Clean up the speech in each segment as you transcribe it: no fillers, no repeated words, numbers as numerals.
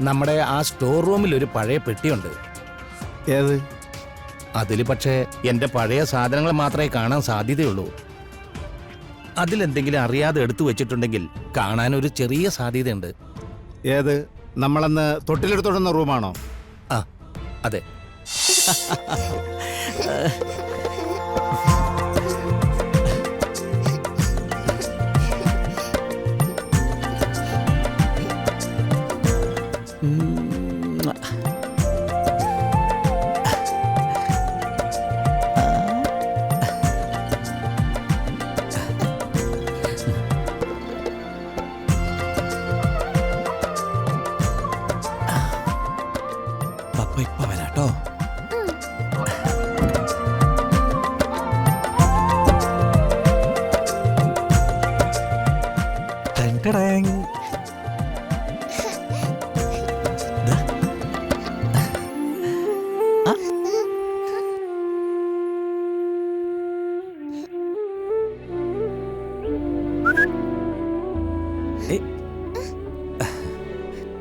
നമ്മുടെ ആ സ്റ്റോർ റൂമിൽ ഒരു പഴയ പെട്ടിയുണ്ട്. ഏത്? അതിൽ പക്ഷേ എൻ്റെ പഴയ സാധനങ്ങൾ മാത്രമേ കാണാൻ സാധ്യതയുള്ളൂ. അതിലെന്തെങ്കിലും അറിയാതെ എടുത്തു വെച്ചിട്ടുണ്ടെങ്കിൽ കാണാൻ ഒരു ചെറിയ സാധ്യതയുണ്ട്. ഏത്? നമ്മളന്ന് തൊട്ടിലെടുത്തോടുന്ന റൂമാണോ? ആ അതെ. പപ്പ ഇപ്പൊ വരാട്ടോ.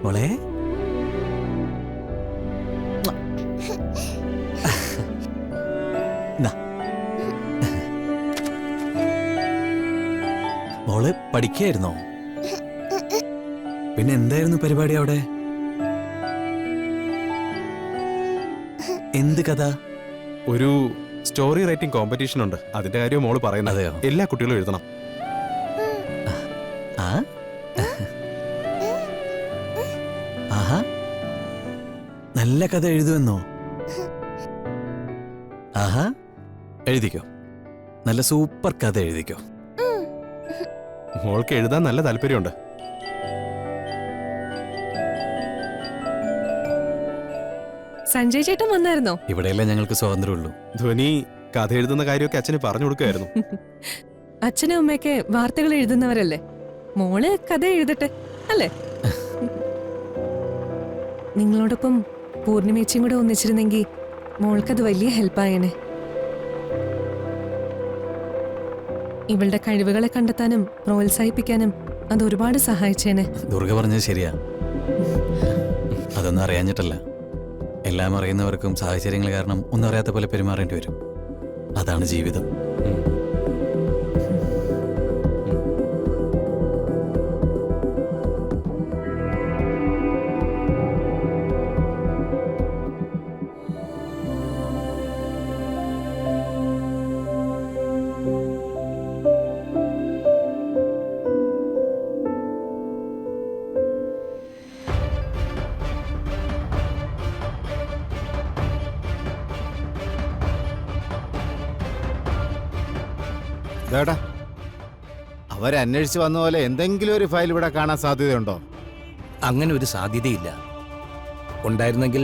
മോളെ മോള് പഠിക്കായിരുന്നോ? പിന്നെ എന്തായിരുന്നു പരിപാടി അവിടെ? എന്ത് കഥ? ഒരു സ്റ്റോറി റൈറ്റിംഗ് കോമ്പറ്റീഷൻ ഉണ്ട്. അതിന്റെ കാര്യം മോള് പറയുന്നത്. അതെയോ? എല്ലാ കുട്ടികളും എഴുതണം. ആ ആഹാ, നല്ല കഥ എഴുതുമെന്നോ? ആഹാ, എഴുതിക്കോ. നല്ല സൂപ്പർ കഥ എഴുതിക്കോ. മോൾക്ക് എഴുതാൻ നല്ല താല്പര്യമുണ്ട്. സഞ്ജയ് ചേട്ടൻ വന്നായിരുന്നോ? ഇവിടെയല്ലേ ഞങ്ങൾക്ക് സ്വാതന്ത്ര്യമുള്ളൂ. ധ്വനി കഥ എഴുതുന്ന കാര്യമൊക്കെ അച്ഛന് പറഞ്ഞു കൊടുക്കുമായിരുന്നു. അച്ഛനും അമ്മയൊക്കെ വാർത്തകൾ എഴുതുന്നവരല്ലേ, മോള് കഥ എഴുതട്ടെ അല്ലേ? നിങ്ങളോടൊപ്പം പൂർണിമേച്ചിയും കൂടെ ഒന്നിച്ചിരുന്നെങ്കിൽ മോൾക്കത് വലിയ ഹെൽപ്പായേനെ. ഇവളുടെ കഴിവുകളെ കണ്ടെത്താനും പ്രോത്സാഹിപ്പിക്കാനും അത് ഒരുപാട് സഹായിച്ചേനെ. ദുർഗ പറഞ്ഞത് ശരിയാ. അതൊന്നും അറിയാഞ്ഞിട്ടല്ല. എല്ലാം അറിയുന്നവർക്കും സാഹചര്യങ്ങൾ കാരണം ഒന്നും അറിയാത്ത പോലെ പെരുമാറേണ്ടി വരും. അതാണ് ജീവിതം. ഇതേട്ടാ, അവരന്വേഷിച്ച് വന്ന പോലെ എന്തെങ്കിലും ഒരു ഫയൽ ഇവിടെ കാണാൻ സാധ്യതയുണ്ടോ? അങ്ങനെ ഒരു സാധ്യതയില്ല. ഉണ്ടായിരുന്നെങ്കിൽ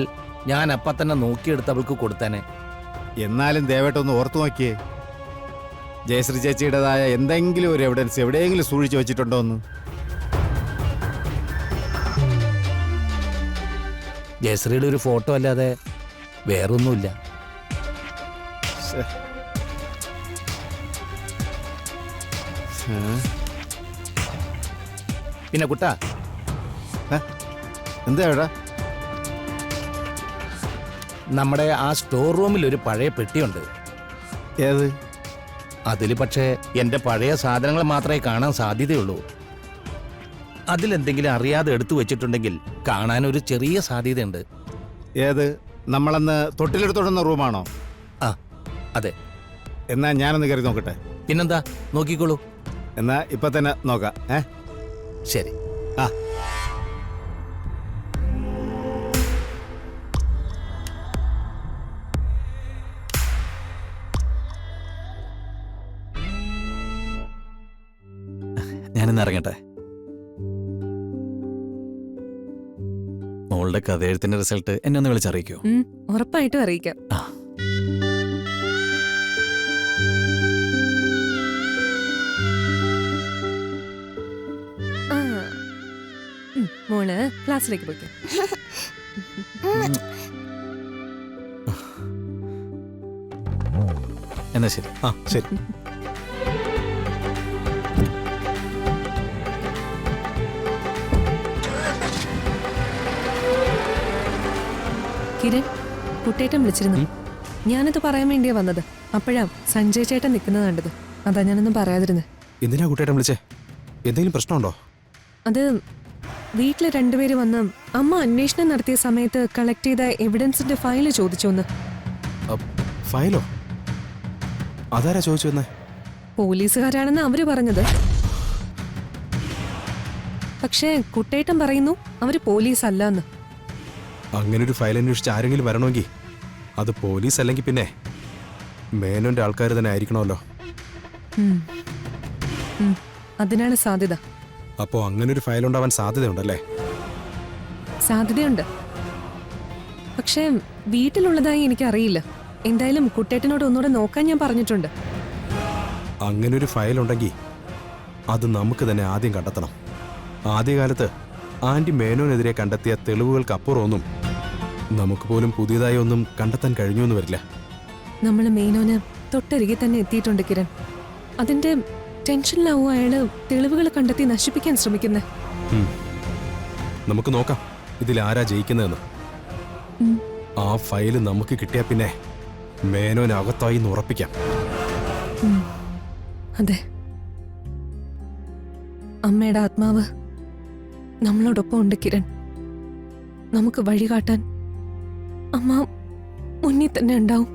ഞാൻ അപ്പം തന്നെ നോക്കിയെടുത്ത് അവൾക്ക് കൊടുത്തേനെ. എന്നാലും ദയവായിട്ടൊന്ന് ഓർത്തു നോക്കിയേ, ജയശ്രീ ചേച്ചിയുടേതായ എന്തെങ്കിലും ഒരു എവിഡൻസ് എവിടെയെങ്കിലും സൂക്ഷിച്ചു വെച്ചിട്ടുണ്ടോ എന്ന്. ജയശ്രീയുടെ ഒരു ഫോട്ടോ അല്ലാതെ വേറൊന്നുമില്ല. പിന്നെ കുട്ടാ, എന്താ എവിടാ? നമ്മുടെ ആ സ്റ്റോർ റൂമിൽ ഒരു പഴയ പെട്ടിയുണ്ട്. ഏത്? അതിൽ പക്ഷേ എൻ്റെ പഴയ സാധനങ്ങൾ മാത്രമേ കാണാൻ സാധ്യതയുള്ളൂ. അതിലെന്തെങ്കിലും അറിയാതെ എടുത്തു വെച്ചിട്ടുണ്ടെങ്കിൽ കാണാൻ ഒരു ചെറിയ സാധ്യതയുണ്ട്. ഏത്? നമ്മളന്ന് തൊട്ടിലെടുത്തോടുന്ന റൂമാണോ? ആ അതെ. എന്നാ ഞാനൊന്ന് കയറി നോക്കട്ടെ. പിന്നെന്താ, നോക്കിക്കോളൂ. എന്നാ ഇപ്പൊ തന്നെ നോക്കാം. ശരി. ആ ഞാനിന്ന് ഇറങ്ങട്ടെ. മോളുടെ കഥ എഴുത്തിന്റെ റിസൾട്ട് എന്നെ ഒന്ന് വിളിച്ചറിയിക്കോ? ഉറപ്പായിട്ടും അറിയിക്കാം. ആ, മോള് ക്ലാസ്സിലേക്ക് പോയിക്കോ. എന്നാ ശരി. ആ ശരി. കിരൺ, കുട്ടേട്ടൻ വിളിച്ചിരുന്നു. ഞാനത് പറയാൻ വേണ്ടിയാ വന്നത്. അപ്പോഴാ സഞ്ജയ് ചേട്ടൻ നിൽക്കുന്നത് കണ്ടത്. അതാ ഞാനൊന്നും പറയാതിരുന്നത്. എന്തിനാ കുട്ടേട്ടൻ വിളിച്ചേ? എന്തെങ്കിലും പ്രശ്നമുണ്ടോ? അത് വീട്ടിലെ രണ്ടുപേര് വന്ന് അമ്മ അന്വേഷണം നടത്തിയ സമയത്ത് കളക്ട് ചെയ്ത എവിഡൻസിന്റെ ഫയല് ചോദിച്ചോന്ന്. ഫയലോ? അതാരാ ചോദിച്ചു വന്നേ? പോലീസുകാരാണെന്ന് അവര് പറഞ്ഞത്. പക്ഷേ കുട്ടേട്ടൻ പറയുന്നു അവര് പോലീസ് അല്ലെന്ന്. അങ്ങനെ ഒരു ഫയൽ അന്വേഷിച്ച് ആരെങ്കിലും വരണമെങ്കിൽ അത് പോലീസ് അല്ലെങ്കിൽ പിന്നെ മേനോന്റെ ആൾക്കാർ തന്നെ ആയിരിക്കണമല്ലോ. അതിനാണ് സാധ്യത. അപ്പോൾ അങ്ങനെ ഒരു ഫയൽ ഉണ്ടാവാൻ സാധ്യതയുണ്ടല്ലേ? സാധ്യതയുണ്ട്. പക്ഷേ വീട്ടിലുള്ളതായി എനിക്കറിയില്ല. എന്തായാലും കുട്ടേട്ടനോട് ഒന്നുകൂടെ നോക്കാൻ ഞാൻ പറഞ്ഞിട്ടുണ്ട്. അങ്ങനെ ഒരു ഫയൽ ഉണ്ടെങ്കിൽ അത് നമുക്ക് തന്നെ ആദ്യം കണ്ടെത്തണം. ആദ്യകാലത്ത് ആന്റി മേനോനെതിരെ കണ്ടെത്തിയ തെളിവുകൾക്ക് അപ്പുറമൊന്നും നമുക്ക് പോലും പുതിയതായി ഒന്നും കണ്ടെത്താൻ കഴിഞ്ഞൊന്നും വരില്ല. നമ്മൾ മെയിനോന് തൊട്ടരികെ തന്നെ എത്തിയിട്ടുണ്ട് കിരൺ. അതിന്റെ ടെൻഷനിലാവും അയാള് തെളിവുകൾ കണ്ടെത്തി നശിപ്പിക്കാൻ ശ്രമിക്കുന്നത്. നമുക്ക് നോക്കാം ഇതിൽ ആരാ ജയിക്കുന്നതെന്ന്. ആ ഫയല് നമുക്ക് കിട്ടിയാ പിന്നെ മേനോനകത്തായി എന്ന് ഉറപ്പിക്കാം. അതെ, അമ്മയുടെ ആത്മാവ് നമ്മളോടൊപ്പം ഉണ്ട് കിരൺ. നമുക്ക് വഴി കാട്ടാൻ അമ്മ മുന്നിൽ തന്നെ ഉണ്ടാവും.